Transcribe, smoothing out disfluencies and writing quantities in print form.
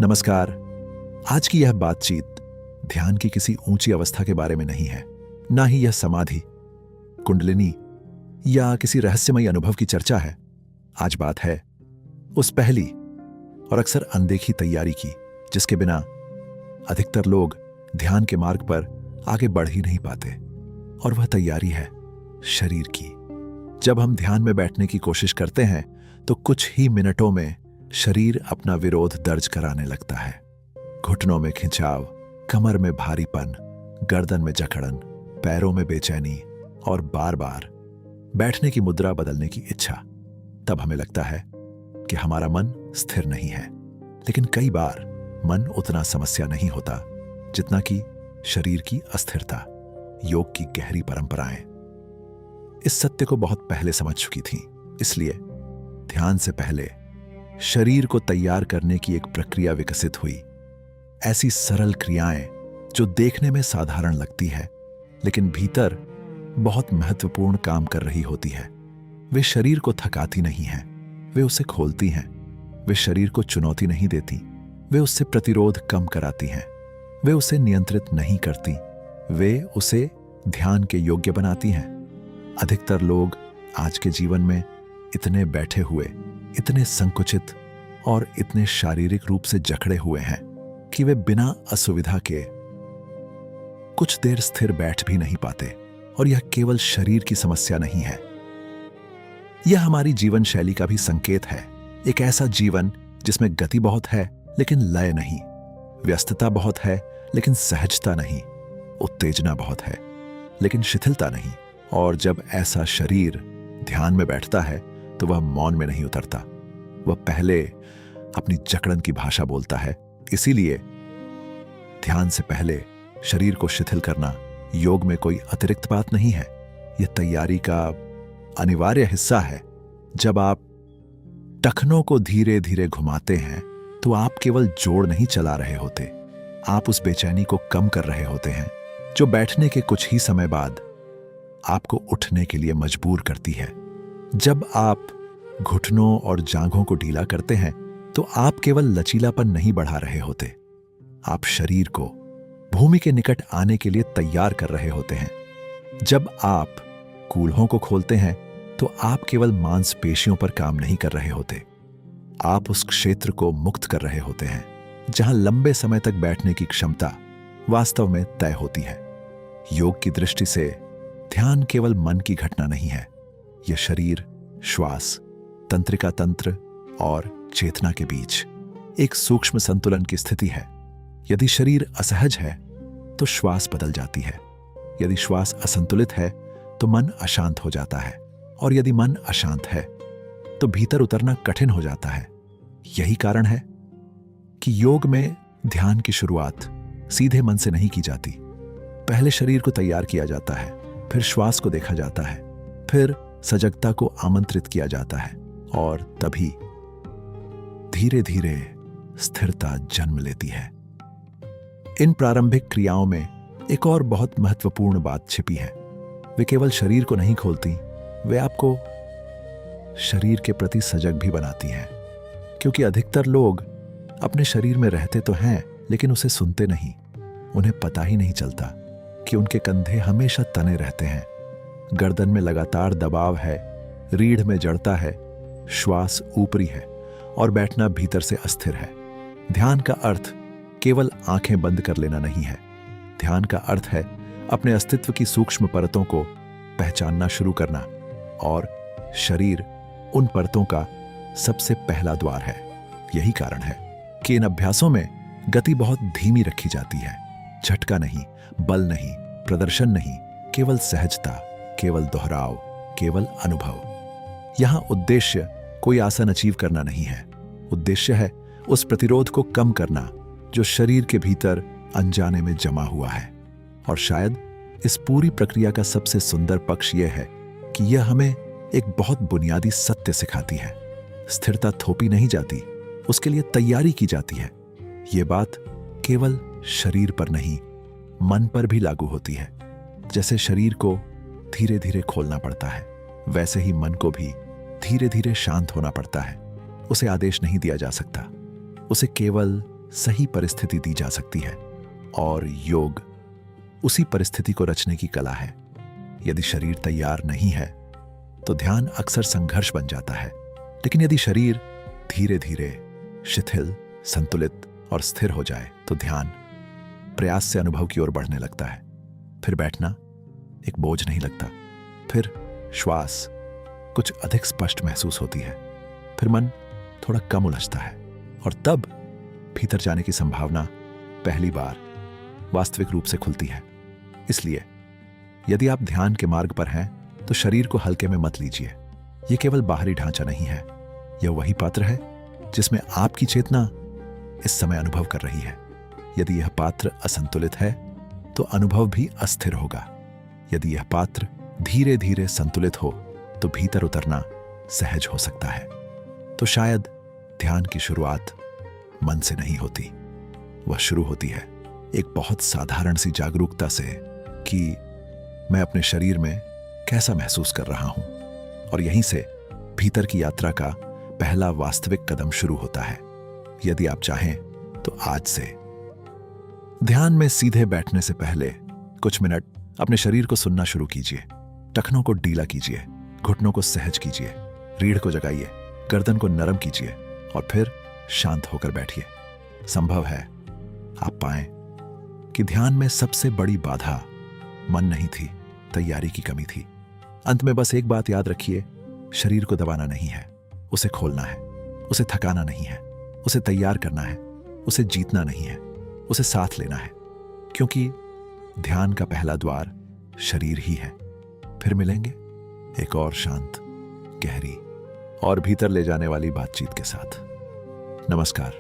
नमस्कार। आज की यह बातचीत ध्यान की किसी ऊंची अवस्था के बारे में नहीं है, ना ही यह समाधि, कुंडलिनी या किसी रहस्यमयी अनुभव की चर्चा है। आज बात है उस पहली और अक्सर अनदेखी तैयारी की, जिसके बिना अधिकतर लोग ध्यान के मार्ग पर आगे बढ़ ही नहीं पाते। और वह तैयारी है शरीर की। जब हम ध्यान में बैठने की कोशिश करते हैं तो कुछ ही मिनटों में शरीर अपना विरोध दर्ज कराने लगता है। घुटनों में खिंचाव, कमर में भारीपन, गर्दन में जकड़न, पैरों में बेचैनी और बार बार बैठने की मुद्रा बदलने की इच्छा। तब हमें लगता है कि हमारा मन स्थिर नहीं है। लेकिन कई बार मन उतना समस्या नहीं होता जितना कि शरीर की अस्थिरता। योग की गहरी परंपराएं इस सत्य को बहुत पहले समझ चुकी थीं। इसलिए ध्यान से पहले शरीर को तैयार करने की एक प्रक्रिया विकसित हुई। ऐसी सरल क्रियाएं जो देखने में साधारण लगती है लेकिन भीतर बहुत महत्वपूर्ण काम कर रही होती है। वे शरीर को थकाती नहीं हैं, वे उसे खोलती हैं। वे शरीर को चुनौती नहीं देती, वे उससे प्रतिरोध कम कराती हैं। वे उसे नियंत्रित नहीं करती, वे उसे ध्यान के योग्य बनाती हैं। अधिकतर लोग आज के जीवन में इतने बैठे हुए, इतने संकुचित और इतने शारीरिक रूप से जकड़े हुए हैं कि वे बिना असुविधा के कुछ देर स्थिर बैठ भी नहीं पाते। और यह केवल शरीर की समस्या नहीं है, यह हमारी जीवन शैली का भी संकेत है। एक ऐसा जीवन जिसमें गति बहुत है लेकिन लय नहीं, व्यस्तता बहुत है लेकिन सहजता नहीं, उत्तेजना बहुत है लेकिन शिथिलता नहीं। और जब ऐसा शरीर ध्यान में बैठता है तो वह मौन में नहीं उतरता, वह पहले अपनी जकड़न की भाषा बोलता है। इसीलिए ध्यान से पहले शरीर को शिथिल करना योग में कोई अतिरिक्त बात नहीं है, यह तैयारी का अनिवार्य हिस्सा है। जब आप टखनों को धीरे धीरे घुमाते हैं तो आप केवल जोड़ नहीं चला रहे होते, आप उस बेचैनी को कम कर रहे होते हैं जो बैठने के कुछ ही समय बाद आपको उठने के लिए मजबूर करती है। जब आप घुटनों और जांघों को ढीला करते हैं तो आप केवल लचीलापन नहीं बढ़ा रहे होते, आप शरीर को भूमि के निकट आने के लिए तैयार कर रहे होते हैं। जब आप कूल्हों को खोलते हैं तो आप केवल मांसपेशियों पर काम नहीं कर रहे होते, आप उस क्षेत्र को मुक्त कर रहे होते हैं जहां लंबे समय तक बैठने की क्षमता वास्तव में तय होती है। योग की दृष्टि से ध्यान केवल मन की घटना नहीं है, यह शरीर, श्वास, तंत्रिका तंत्र और चेतना के बीच एक सूक्ष्म संतुलन की स्थिति है। यदि शरीर असहज है तो श्वास बदल जाती है, यदि श्वास असंतुलित है तो मन अशांत हो जाता है, और यदि मन अशांत है तो भीतर उतरना कठिन हो जाता है। यही कारण है कि योग में ध्यान की शुरुआत सीधे मन से नहीं की जाती। पहले शरीर को तैयार किया जाता है, फिर श्वास को देखा जाता है, फिर सजगता को आमंत्रित किया जाता है, और तभी धीरे धीरे स्थिरता जन्म लेती है। इन प्रारंभिक क्रियाओं में एक और बहुत महत्वपूर्ण बात छिपी है। वे केवल शरीर को नहीं खोलती, वे आपको शरीर के प्रति सजग भी बनाती हैं। क्योंकि अधिकतर लोग अपने शरीर में रहते तो हैं लेकिन उसे सुनते नहीं। उन्हें पता ही नहीं चलता कि उनके कंधे हमेशा तने रहते हैं, गर्दन में लगातार दबाव है, रीढ़ में जड़ता है, श्वास ऊपरी है और बैठना भीतर से अस्थिर है। ध्यान का अर्थ केवल आंखें बंद कर लेना नहीं है, ध्यान का अर्थ है अपने अस्तित्व की सूक्ष्म परतों को पहचानना शुरू करना, और शरीर उन परतों का सबसे पहला द्वार है। यही कारण है कि इन अभ्यासों में गति बहुत धीमी रखी जाती है। झटका नहीं, बल नहीं, प्रदर्शन नहीं, केवल सहजता, केवल दोहराव, केवल अनुभव। यहां उद्देश्य कोई आसन अचीव करना नहीं है, उद्देश्य है उस प्रतिरोध को कम करना जो शरीर के भीतर अनजाने में जमा हुआ है। और शायद इस पूरी प्रक्रिया का सबसे सुंदर पक्ष यह है कि यह हमें एक बहुत बुनियादी सत्य सिखाती है। स्थिरता थोपी नहीं जाती, उसके लिए तैयारी की जाती है। यह बात केवल शरीर पर नहीं, मन पर भी लागू होती है। जैसे शरीर को धीरे धीरे खोलना पड़ता है, वैसे ही मन को भी धीरे धीरे शांत होना पड़ता है। उसे आदेश नहीं दिया जा सकता, उसे केवल सही परिस्थिति दी जा सकती है और योग उसी परिस्थिति को रचने की कला है। यदि शरीर तैयार नहीं है तो ध्यान अक्सर संघर्ष बन जाता है, लेकिन यदि शरीर धीरे धीरे शिथिल, संतुलित और स्थिर हो जाए तो ध्यान प्रयास से अनुभव की ओर बढ़ने लगता है। फिर बैठना एक बोझ नहीं लगता, फिर श्वास कुछ अधिक स्पष्ट महसूस होती है, फिर मन थोड़ा कम उलझता है और तब भीतर जाने की संभावना पहली बार वास्तविक रूप से खुलती है। इसलिए यदि आप ध्यान के मार्ग पर हैं तो शरीर को हल्के में मत लीजिए। यह केवल बाहरी ढांचा नहीं है, यह वही पात्र है जिसमें आपकी चेतना इस समय अनुभव कर रही है। यदि यह पात्र असंतुलित है तो अनुभव भी अस्थिर होगा। यदि यह पात्र धीरे धीरे संतुलित हो तो भीतर उतरना सहज हो सकता है। तो शायद ध्यान की शुरुआत मन से नहीं होती, वह शुरू होती है एक बहुत साधारण सी जागरूकता से कि मैं अपने शरीर में कैसा महसूस कर रहा हूं, और यहीं से भीतर की यात्रा का पहला वास्तविक कदम शुरू होता है। यदि आप चाहें तो आज से ध्यान में सीधे बैठने से पहले कुछ मिनट अपने शरीर को सुनना शुरू कीजिए। टखनों को ढीला कीजिए, घुटनों को सहज कीजिए, रीढ़ को जगाइए, गर्दन को नरम कीजिए और फिर शांत होकर बैठिए। संभव है आप पाएं कि ध्यान में सबसे बड़ी बाधा मन नहीं थी, तैयारी की कमी थी। अंत में बस एक बात याद रखिए, शरीर को दबाना नहीं है, उसे खोलना है। उसे थकाना नहीं है, उसे तैयार करना है। उसे जीतना नहीं है, उसे साथ लेना है, क्योंकि ध्यान का पहला द्वार शरीर ही है। फिर मिलेंगे एक और शांत, गहरी और भीतर ले जाने वाली बातचीत के साथ। नमस्कार।